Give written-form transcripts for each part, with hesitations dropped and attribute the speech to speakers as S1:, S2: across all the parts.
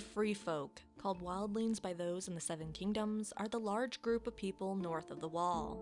S1: The Free Folk, called Wildlings by those in the Seven Kingdoms, are the large group of people north of the Wall.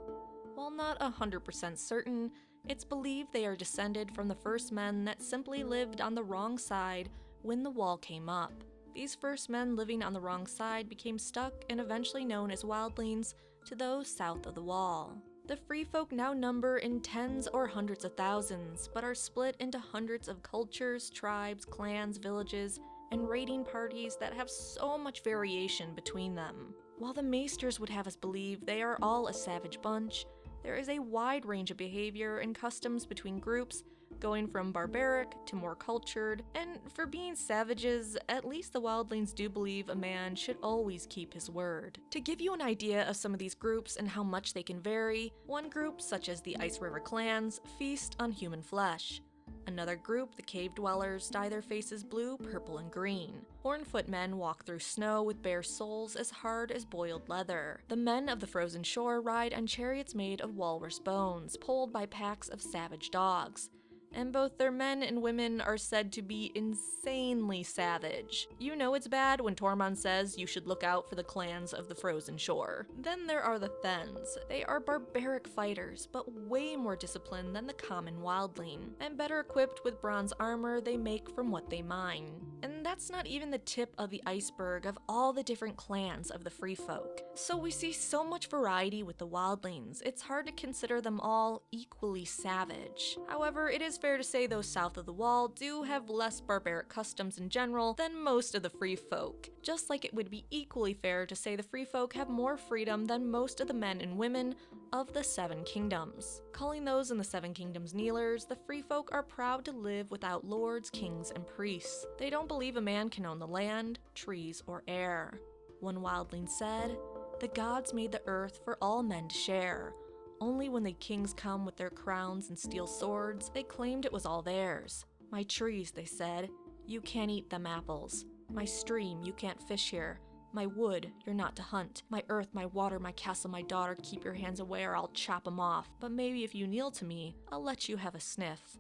S1: While not 100% certain, it's believed they are descended from the first men that simply lived on the wrong side when the Wall came up. These first men living on the wrong side became stuck and eventually known as Wildlings to those south of the Wall. The Free Folk now number in tens or hundreds of thousands, but are split into hundreds of cultures, tribes, clans, villages, and raiding parties that have so much variation between them. While the Maesters would have us believe they are all a savage bunch, there is a wide range of behavior and customs between groups, going from barbaric to more cultured, and for being savages, at least the Wildlings do believe a man should always keep his word. To give you an idea of some of these groups and how much they can vary, one group, such as the Ice River clans, feast on human flesh. Another group, the Cave Dwellers, dye their faces blue, purple, and green. Hornfoot men walk through snow with bare soles as hard as boiled leather. The men of the Frozen Shore ride on chariots made of walrus bones, pulled by packs of savage dogs. And both their men and women are said to be insanely savage. You know it's bad when Tormund says you should look out for the clans of the Frozen Shore. Then there are the Thens. They are barbaric fighters, but way more disciplined than the common wildling, and better equipped with bronze armor they make from what they mine. And that's not even the tip of the iceberg of all the different clans of the Free Folk. So we see so much variety with the Wildlings, it's hard to consider them all equally savage. However, it is fair to say those south of the Wall do have less barbaric customs in general than most of the Free Folk, just like it would be equally fair to say the Free Folk have more freedom than most of the men and women of the Seven Kingdoms. Calling those in the Seven Kingdoms kneelers, the Free Folk are proud to live without lords, kings, and priests. They don't believe a man can own the land, trees, or air. One wildling said, "The gods made the earth for all men to share. Only when the kings come with their crowns and steel swords, they claimed it was all theirs. My trees," they said, "you can't eat them apples. My stream, you can't fish here. My wood, you're not to hunt. My earth, my water, my castle, my daughter, keep your hands away or I'll chop 'em off. But maybe if you kneel to me, I'll let you have a sniff.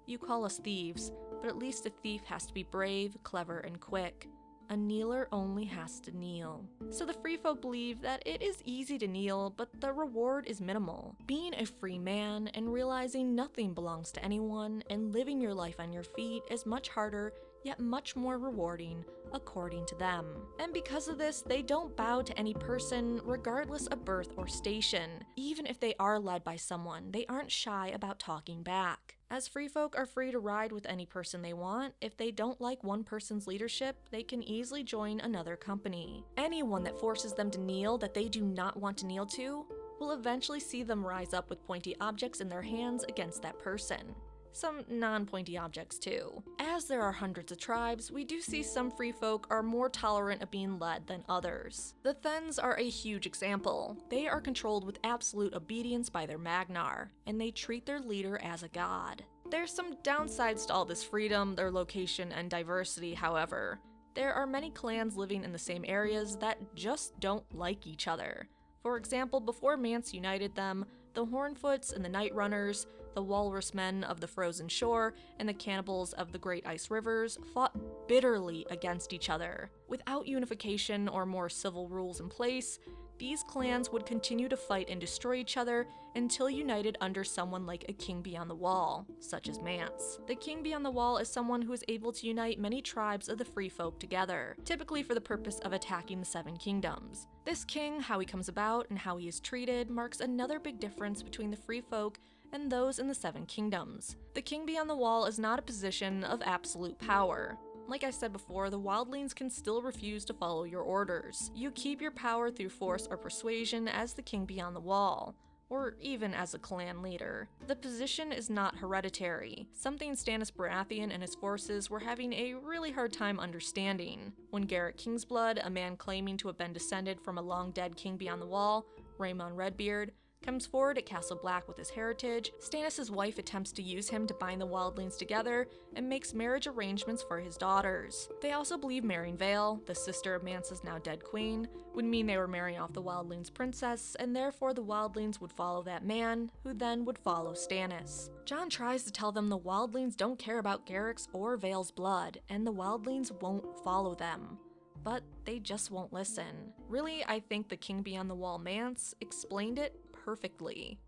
S1: You call us thieves, but at least a thief has to be brave, clever, and quick. A kneeler only has to kneel." So the Free Folk believe that it is easy to kneel, but the reward is minimal. Being a free man and realizing nothing belongs to anyone and living your life on your feet is much harder, yet much more rewarding, according to them. And because of this, they don't bow to any person, regardless of birth or station. Even if they are led by someone, they aren't shy about talking back. As Free Folk are free to ride with any person they want, if they don't like one person's leadership, they can easily join another company. Anyone that forces them to kneel that they do not want to kneel to will eventually see them rise up with pointy objects in their hands against that person. Some non-pointy objects too. As there are hundreds of tribes, we do see some Free Folk are more tolerant of being led than others. The Thens are a huge example. They are controlled with absolute obedience by their Magnar, and they treat their leader as a god. There's some downsides to all this freedom, their location, and diversity, however. There are many clans living in the same areas that just don't like each other. For example, before Mance united them, the Hornfoots and the Night Runners, the Walrus Men of the Frozen Shore, and the Cannibals of the Great Ice Rivers fought bitterly against each other. Without unification or more civil rules in place, these clans would continue to fight and destroy each other until united under someone like a King Beyond the Wall, such as Mance. The King Beyond the Wall is someone who is able to unite many tribes of the Free Folk together, typically for the purpose of attacking the Seven Kingdoms. This king, how he comes about, and how he is treated marks another big difference between the Free Folk and those in the Seven Kingdoms. The King Beyond the Wall is not a position of absolute power. Like I said before, the Wildlings can still refuse to follow your orders. You keep your power through force or persuasion as the King Beyond the Wall, or even as a clan leader. The position is not hereditary, something Stannis Baratheon and his forces were having a really hard time understanding. When Garrett Kingsblood, a man claiming to have been descended from a long-dead King Beyond the Wall, Raymond Redbeard, comes forward at Castle Black with his heritage, Stannis' wife attempts to use him to bind the Wildlings together and makes marriage arrangements for his daughters. They also believe marrying Vale, the sister of Mance's now dead queen, would mean they were marrying off the Wildlings' princess, and therefore the Wildlings would follow that man, who then would follow Stannis. Jon tries to tell them the Wildlings don't care about Garrick's or Vale's blood, and the Wildlings won't follow them. but they just won't listen. Really, I think the King Beyond the Wall Mance explained it perfectly.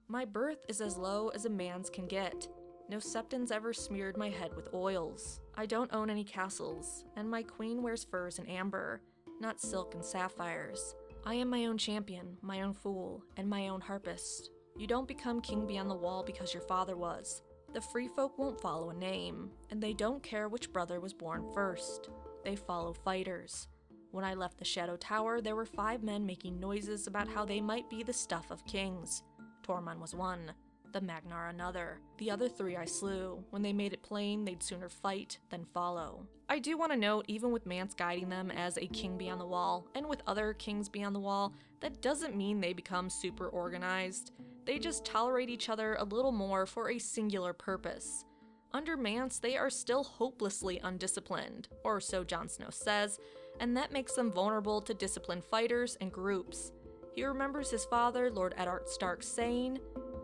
S1: My birth is as low as a man's can get. No septons ever smeared my head with oils. I don't own any castles, and my queen wears furs and amber, not silk and sapphires. I am my own champion, my own fool, and my own harpist. You don't become king beyond the wall because your father was. The free folk won't follow a name, and they don't care which brother was born first. They follow fighters. When I left the Shadow Tower, there were 5 men making noises about how they might be the stuff of kings. Tormund was one, the Magnar another. The other 3 I slew, when they made it plain they'd sooner fight than follow. I do want to note, even with Mance guiding them as a king beyond the wall, and with other kings beyond the wall, that doesn't mean they become super organized. They just tolerate each other a little more for a singular purpose. Under Mance, they are still hopelessly undisciplined, or so Jon Snow says, and that makes them vulnerable to disciplined fighters and groups. He remembers his father, Lord Eddard Stark, saying,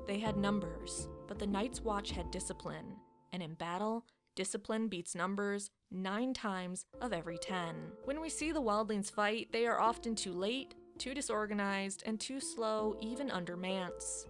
S1: "They had numbers, but the Night's Watch had discipline, and in battle, discipline beats numbers 9 times of every 10. When we see the Wildlings fight, they are often too late, too disorganized, and too slow even under Mance.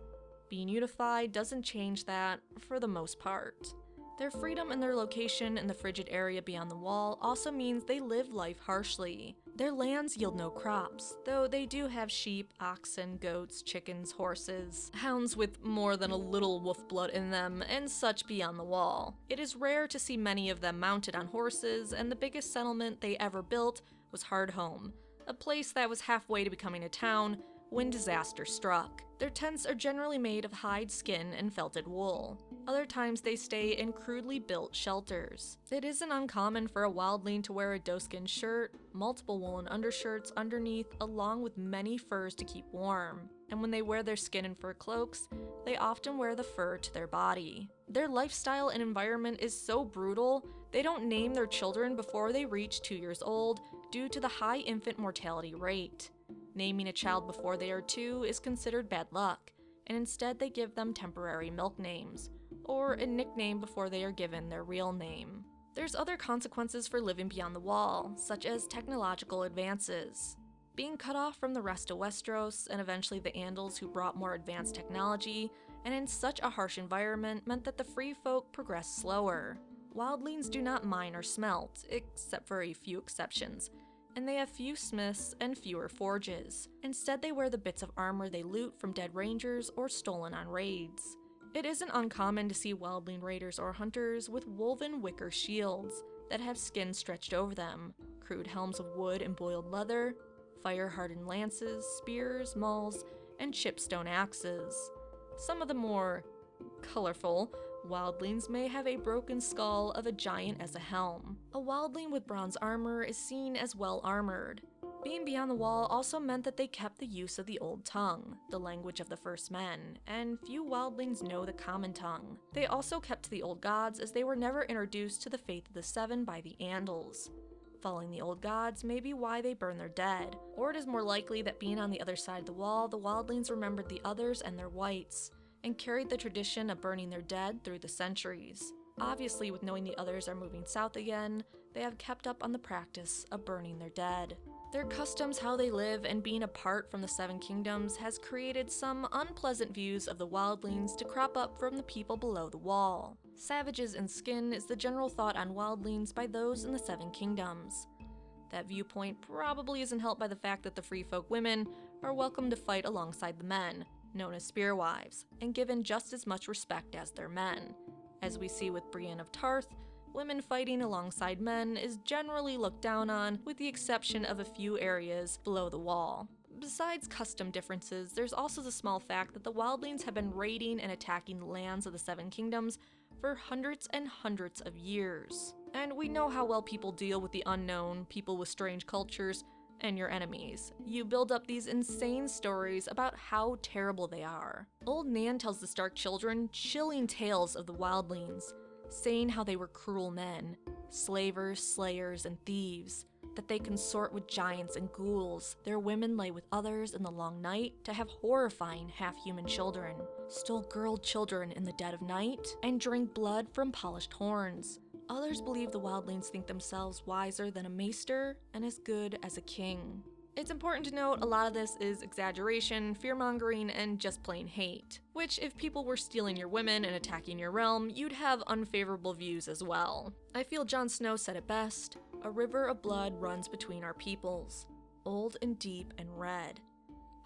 S1: Being unified doesn't change that, for the most part. Their freedom and their location in the frigid area beyond the wall also means they live life harshly. Their lands yield no crops, though they do have sheep, oxen, goats, chickens, horses, hounds with more than a little wolf blood in them, and such beyond the wall. It is rare to see many of them mounted on horses, and the biggest settlement they ever built was Hardhome, a place that was halfway to becoming a town when disaster struck. Their tents are generally made of hide, skin, and felted wool. Other times they stay in crudely built shelters. It isn't uncommon for a wildling to wear a doeskin shirt, multiple woolen undershirts underneath, along with many furs to keep warm. And when they wear their skin and fur cloaks, they often wear the fur to their body. Their lifestyle and environment is so brutal, they don't name their children before they reach 2 years old due to the high infant mortality rate. Naming a child before they are 2 is considered bad luck, and instead they give them temporary milk names, or a nickname before they are given their real name. There's other consequences for living beyond the wall, such as technological advances. Being cut off from the rest of Westeros, and eventually the Andals who brought more advanced technology, and in such a harsh environment meant that the free folk progressed slower. Wildlings do not mine or smelt, except for a few exceptions, and they have few smiths and fewer forges. Instead, they wear the bits of armor they loot from dead rangers or stolen on raids. It isn't uncommon to see wildling raiders or hunters with woven wicker shields that have skin stretched over them, crude helms of wood and boiled leather, fire-hardened lances, spears, mauls, and chipstone axes. Some of the more colorful wildlings may have a broken skull of a giant as a helm. A wildling with bronze armor is seen as well armored. Being beyond the wall also meant that they kept the use of the Old Tongue, the language of the first men, and few wildlings know the common tongue. They also kept to the old gods, as they were never introduced to the faith of the Seven by the Andals. Following the old gods may be why they burn their dead, or it is more likely that being on the other side of the wall, the wildlings remembered the others and their whites, and carried the tradition of burning their dead through the centuries. Obviously, with knowing the others are moving south again, they have kept up on the practice of burning their dead. Their customs, how they live, and being apart from the Seven Kingdoms has created some unpleasant views of the wildlings to crop up from the people below the wall. Savages in skin is the general thought on wildlings by those in the Seven Kingdoms. That viewpoint probably isn't helped by the fact that the free folk women are welcome to fight alongside the men, known as spearwives, and given just as much respect as their men. As we see with Brienne of Tarth, women fighting alongside men is generally looked down on, with the exception of a few areas below the wall. Besides custom differences, there's also the small fact that the wildlings have been raiding and attacking the lands of the Seven Kingdoms for hundreds and hundreds of years. And we know how well people deal with the unknown, people with strange cultures, and your enemies. You build up these insane stories about how terrible they are. Old Nan tells the Stark children chilling tales of the wildlings, saying how they were cruel men, slavers, slayers, and thieves, that they consort with giants and ghouls, their women lay with others in the long night to have horrifying half-human children, stole girl children in the dead of night, and drank blood from polished horns. Others believe the Wildlings think themselves wiser than a maester and as good as a king. It's important to note a lot of this is exaggeration, fear-mongering, and just plain hate, which if people were stealing your women and attacking your realm, you'd have unfavorable views as well. I feel Jon Snow said it best, "A river of blood runs between our peoples, old and deep and red."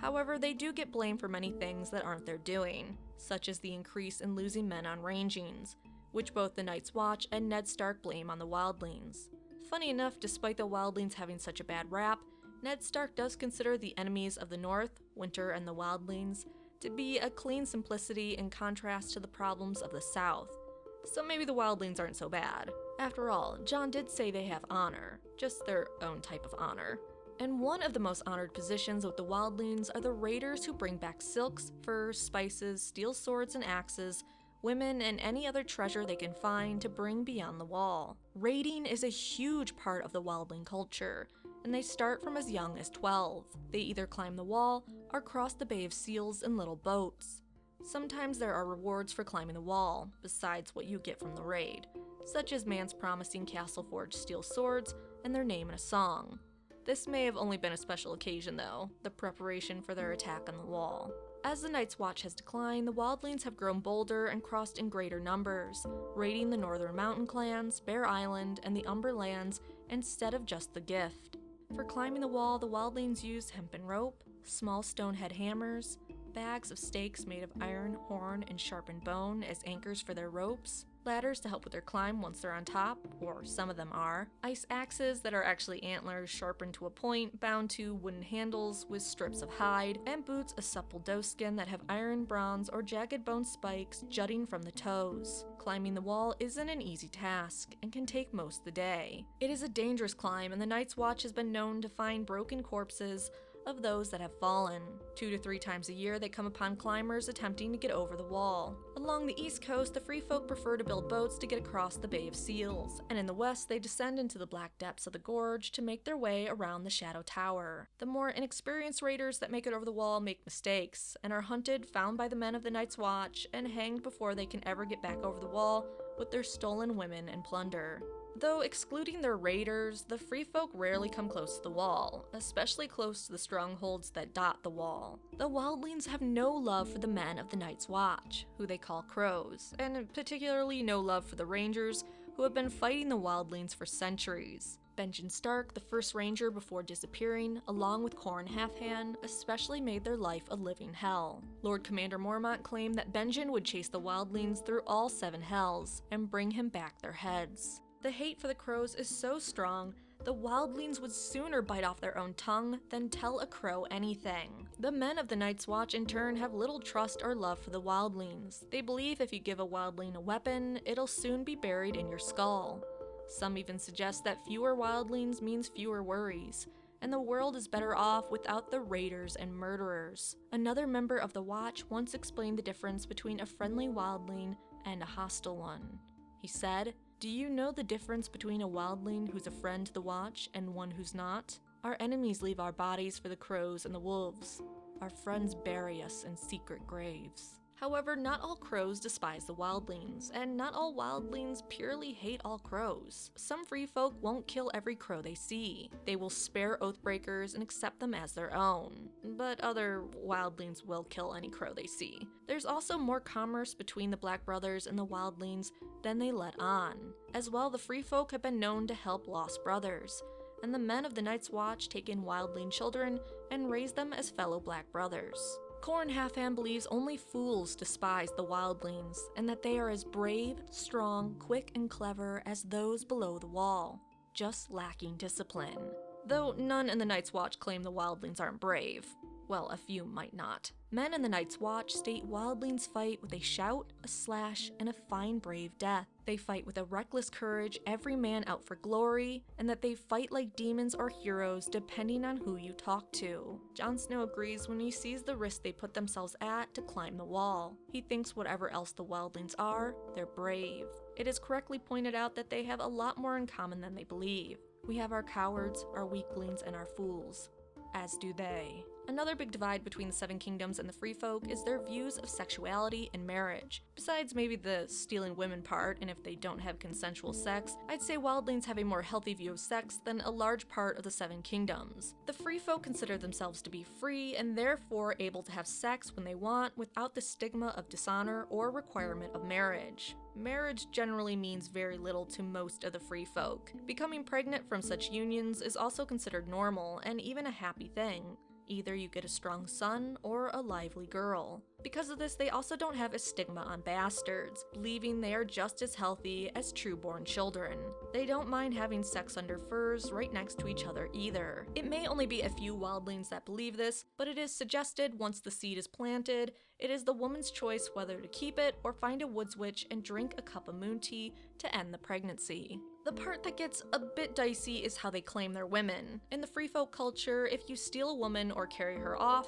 S1: However, they do get blamed for many things that aren't their doing, such as the increase in losing men on rangings, which both the Night's Watch and Ned Stark blame on the Wildlings. Funny enough, despite the Wildlings having such a bad rap, Ned Stark does consider the enemies of the North, Winter and the Wildlings, to be a clean simplicity in contrast to the problems of the South. So maybe the Wildlings aren't so bad. After all, Jon did say they have honor, just their own type of honor. And one of the most honored positions with the Wildlings are the raiders who bring back silks, furs, spices, steel swords and axes, women, and any other treasure they can find to bring beyond the wall. Raiding is a huge part of the Wildling culture, and they start from as young as 12. They either climb the wall or cross the Bay of Seals in little boats. Sometimes there are rewards for climbing the wall, besides what you get from the raid, such as Man's promising castle-forged steel swords and their name in a song. This may have only been a special occasion though, the preparation for their attack on the wall. As the Night's Watch has declined, the Wildlings have grown bolder and crossed in greater numbers, raiding the Northern Mountain clans, Bear Island, and the Umber lands instead of just the Gift. For climbing the wall, the Wildlings use hempen rope, small stonehead hammers, bags of stakes made of iron, horn, and sharpened bone as anchors for their ropes, ladders to help with their climb once they're on top, or some of them are, ice axes that are actually antlers sharpened to a point, bound to wooden handles with strips of hide, and boots of supple doeskin that have iron, bronze, or jagged bone spikes jutting from the toes. Climbing the wall isn't an easy task, and can take most of the day. It is a dangerous climb, and the Night's Watch has been known to find broken corpses of those that have fallen. 2 to 3 times a year they come upon climbers attempting to get over the wall. Along the east coast, the free folk prefer to build boats to get across the Bay of Seals, and in the west they descend into the black depths of the gorge to make their way around the Shadow Tower. The more inexperienced raiders that make it over the wall make mistakes, and are hunted, found by the men of the Night's Watch, and hanged before they can ever get back over the wall with their stolen women and plunder. Though excluding their raiders, the free folk rarely come close to the wall, especially close to the strongholds that dot the wall. The Wildlings have no love for the men of the Night's Watch, who they call crows, and particularly no love for the rangers, who have been fighting the Wildlings for centuries. Benjen Stark, the first ranger before disappearing, along with Qhorin Halfhand, especially made their life a living hell. Lord Commander Mormont claimed that Benjen would chase the Wildlings through all 7 hells, and bring him back their heads. The hate for the crows is so strong, the Wildlings would sooner bite off their own tongue than tell a crow anything. The men of the Night's Watch in turn have little trust or love for the Wildlings. They believe if you give a Wildling a weapon, it'll soon be buried in your skull. Some even suggest that fewer Wildlings means fewer worries, and the world is better off without the raiders and murderers. Another member of the Watch once explained the difference between a friendly Wildling and a hostile one. He said, "Do you know the difference between a Wildling who's a friend to the Watch and one who's not? Our enemies leave our bodies for the crows and the wolves. Our friends bury us in secret graves." However, not all crows despise the Wildlings, and not all Wildlings purely hate all crows. Some free folk won't kill every crow they see. They will spare Oathbreakers and accept them as their own, but other Wildlings will kill any crow they see. There's also more commerce between the Black Brothers and the Wildlings than they let on. As well, the free folk have been known to help lost brothers, and the men of the Night's Watch take in Wildling children and raise them as fellow Black Brothers. Qhorin Halfhand believes only fools despise the Wildlings, and that they are as brave, strong, quick, and clever as those below the wall, just lacking discipline. Though none in the Night's Watch claim the Wildlings aren't brave. Well, a few might not. Men in the Night's Watch state Wildlings fight with a shout, a slash, and a fine brave death. They fight with a reckless courage, every man out for glory, and that they fight like demons or heroes depending on who you talk to. Jon Snow agrees when he sees the risk they put themselves at to climb the wall. He thinks whatever else the Wildlings are, they're brave. It is correctly pointed out that they have a lot more in common than they believe. We have our cowards, our weaklings, and our fools. As do they. Another big divide between the Seven Kingdoms and the Free Folk is their views of sexuality and marriage. Besides maybe the stealing women part, and if they don't have consensual sex, I'd say Wildlings have a more healthy view of sex than a large part of the Seven Kingdoms. The Free Folk consider themselves to be free and therefore able to have sex when they want without the stigma of dishonor or requirement of marriage. Marriage generally means very little to most of the Free Folk. Becoming pregnant from such unions is also considered normal and even a happy thing. Either you get a strong son or a lively girl. Because of this, they also don't have a stigma on bastards, believing they are just as healthy as true-born children. They don't mind having sex under furs right next to each other either. It may only be a few Wildlings that believe this, but it is suggested once the seed is planted, it is the woman's choice whether to keep it or find a woods witch and drink a cup of moon tea to end the pregnancy. The part that gets a bit dicey is how they claim their women. In the Free Folk culture, if you steal a woman or carry her off,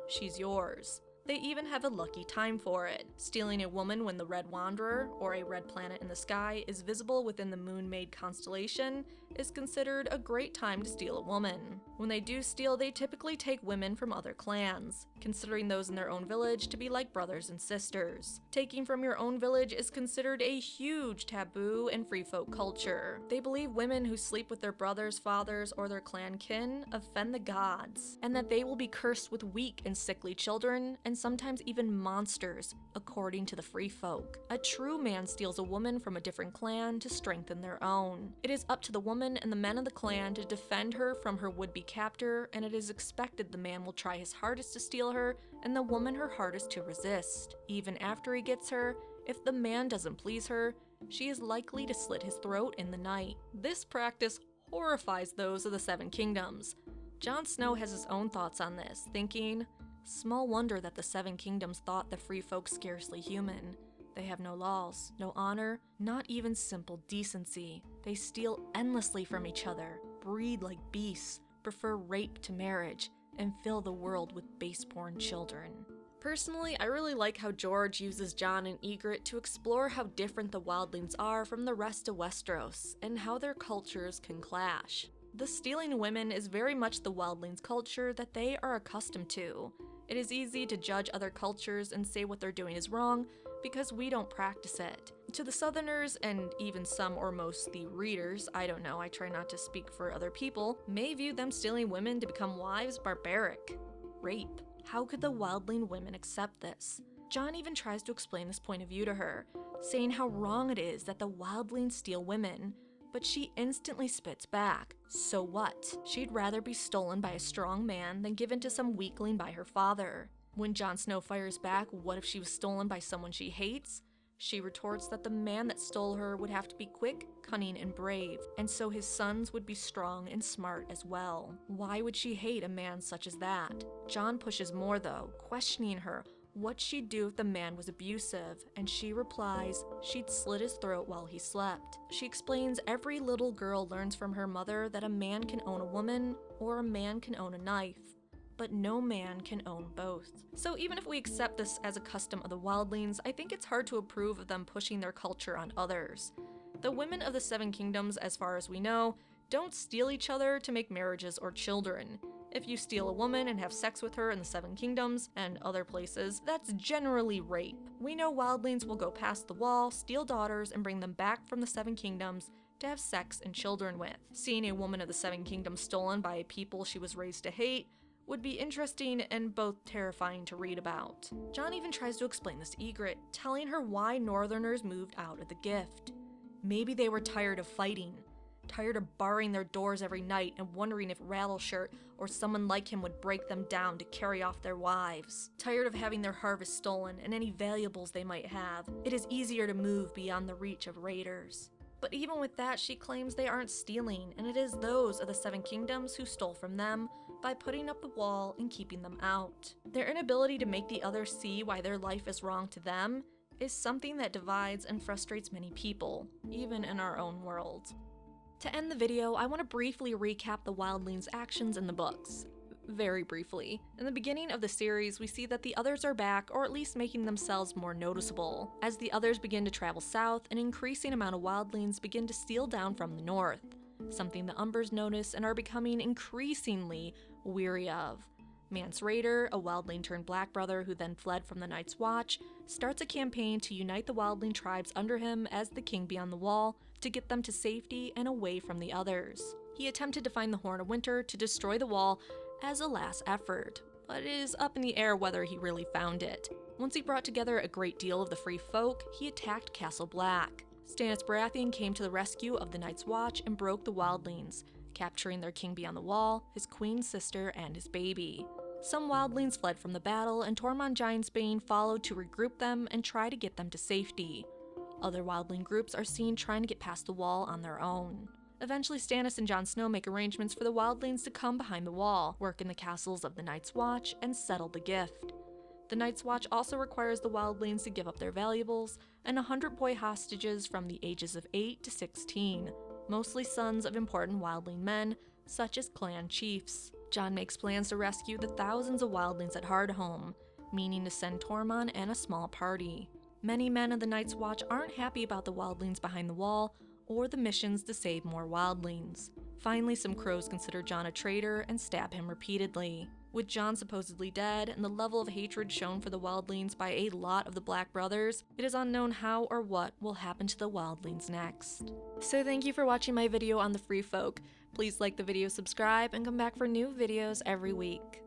S1: she's yours. They even have a lucky time for it. Stealing a woman when the Red Wanderer, or a red planet in the sky, is visible within the Moon-Maid constellation is considered a great time to steal a woman. When they do steal, they typically take women from other clans, considering those in their own village to be like brothers and sisters. Taking from your own village is considered a huge taboo in Free Folk culture. They believe women who sleep with their brothers, fathers, or their clan kin offend the gods, and that they will be cursed with weak and sickly children, and sometimes even monsters, according to the Free Folk. A true man steals a woman from a different clan to strengthen their own. It is up to the woman and the men of the clan to defend her from her would-be captor, and it is expected the man will try his hardest to steal her, and the woman her hardest to resist. Even after he gets her, if the man doesn't please her, she is likely to slit his throat in the night. This practice horrifies those of the Seven Kingdoms. Jon Snow has his own thoughts on this, thinking, "Small wonder that the Seven Kingdoms thought the Free Folk scarcely human. They have no laws, no honor, not even simple decency. They steal endlessly from each other, breed like beasts, prefer rape to marriage, and fill the world with base-born children." Personally, I really like how George uses Jon and Ygritte to explore how different the Wildlings are from the rest of Westeros, and how their cultures can clash. The stealing women is very much the Wildlings' culture that they are accustomed to. It is easy to judge other cultures and say what they're doing is wrong because we don't practice it. To the Southerners, and even some or most the readers, I don't know, I try not to speak for other people, may view them stealing women to become wives barbaric. Rape. How could the Wildling women accept this? Jon even tries to explain this point of view to her, saying how wrong it is that the Wildlings steal women, but she instantly spits back. So what? She'd rather be stolen by a strong man than given to some weakling by her father. When Jon Snow fires back, what if she was stolen by someone she hates? She retorts that the man that stole her would have to be quick, cunning, and brave, and so his sons would be strong and smart as well. Why would she hate a man such as that? Jon pushes more though, questioning her what she'd do if the man was abusive, and she replies she'd slit his throat while he slept. She explains every little girl learns from her mother that a man can own a woman, or a man can own a knife, but no man can own both. So even if we accept this as a custom of the Wildlings, I think it's hard to approve of them pushing their culture on others. The women of the Seven Kingdoms, as far as we know, don't steal each other to make marriages or children. If you steal a woman and have sex with her in the Seven Kingdoms and other places, that's generally rape. We know Wildlings will go past the wall, steal daughters, and bring them back from the Seven Kingdoms to have sex and children with. Seeing a woman of the Seven Kingdoms stolen by a people she was raised to hate would be interesting and both terrifying to read about. Jon even tries to explain this to Ygritte, telling her why Northerners moved out of the Gift. Maybe they were tired of fighting, tired of barring their doors every night and wondering if Rattleshirt or someone like him would break them down to carry off their wives. Tired of having their harvest stolen and any valuables they might have. It is easier to move beyond the reach of raiders. But even with that, she claims they aren't stealing, and it is those of the Seven Kingdoms who stole from them by putting up the wall and keeping them out. Their inability to make the others see why their life is wrong to them is something that divides and frustrates many people, even in our own world. To end the video, I want to briefly recap the Wildlings' actions in the books. Very briefly. In the beginning of the series, we see that the others are back, or at least making themselves more noticeable. As the others begin to travel south, an increasing amount of Wildlings begin to steal down from the north, something the Umbers notice and are becoming increasingly weary of. Mance Rayder, a wildling turned black brother who then fled from the Night's Watch, starts a campaign to unite the wildling tribes under him as the king beyond the wall to get them to safety and away from the others. He attempted to find the Horn of Winter to destroy the wall as a last effort, but it is up in the air whether he really found it. Once he brought together a great deal of the free folk, he attacked Castle Black. Stannis Baratheon came to the rescue of the Night's Watch and broke the wildlings, capturing their king beyond the wall, his queen sister, and his baby. Some wildlings fled from the battle, and Tormund Giantsbane followed to regroup them and try to get them to safety. Other wildling groups are seen trying to get past the wall on their own. Eventually, Stannis and Jon Snow make arrangements for the wildlings to come behind the wall, work in the castles of the Night's Watch, and settle the gift. The Night's Watch also requires the wildlings to give up their valuables and 100 boy hostages from the ages of 8 to 16, mostly sons of important wildling men, such as clan chiefs. Jon makes plans to rescue the thousands of wildlings at Hardhome, meaning to send Tormund and a small party. Many men of the Night's Watch aren't happy about the wildlings behind the wall, or the missions to save more wildlings. Finally, some crows consider Jon a traitor and stab him repeatedly. With Jon supposedly dead and the level of hatred shown for the wildlings by a lot of the Black Brothers, it is unknown how or what will happen to the wildlings next. So thank you for watching my video on the Free Folk. Please like the video, subscribe, and come back for new videos every week.